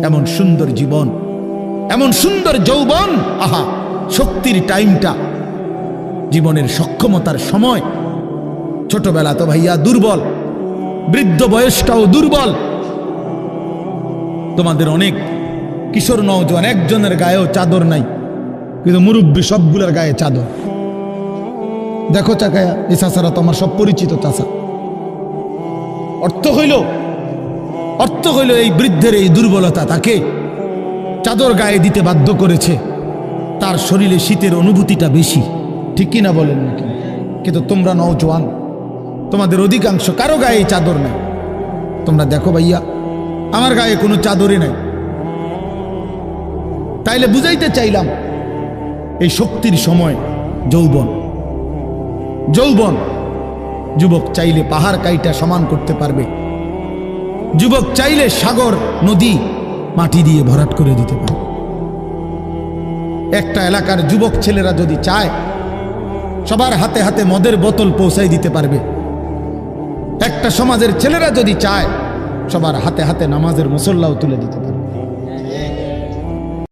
এমন সুন্দর জীবন, এমন সুন্দর যৌবন, আহা শক্তির টাইমটা, জীবনের সক্ষমতার সময়। ছোটবেলা তো ভাইয়া দুর্বল, বৃদ্ধ বয়সটাও দুর্বল। তোমাদের অনেক কিশোর নওজোয়ান একজনের গায়েও চাদর নাই, কিন্তু মুরব্বী সবগুলোর গায়ে চাদর। দেখো চাকায়া, এই চাচারা তো আমার সব পরিচিত চাচা। অর্থ হইল এই বৃদ্ধের এই দুর্বলতা তাকে চাদর গায়ে দিতে বাধ্য করেছে। তার শরীরে শীতের অনুভূতিটা বেশি, ঠিক কিনা বলেন নাকি? কিন্তু তোমরা নওজোয়ান, তোমাদের অধিকাংশ কারো গায়ে চাদর নাই। তোমরা দেখো ভাইয়া, আমার গায়ে কোনো চাদরই নাই। তাইলে বুঝাইতে চাইলাম, এই শক্তির সময় যৌবন। যুবক চাইলে পাহাড় কাইটা সমান করতে পারবে, যুবক চাইলে সাগর নদী মাটি দিয়ে ভরাট করে দিতে পারবে। একটা এলাকার যুবক ছেলেরা যদি চায়, সবার হাতে হাতে মদের বোতল পৌঁছাই দিতে পারবে। একটা সমাজের ছেলেরা যদি চায়, সবার হাতে হাতে নামাজের মুসল্লাও তুলে দিতে পারবে।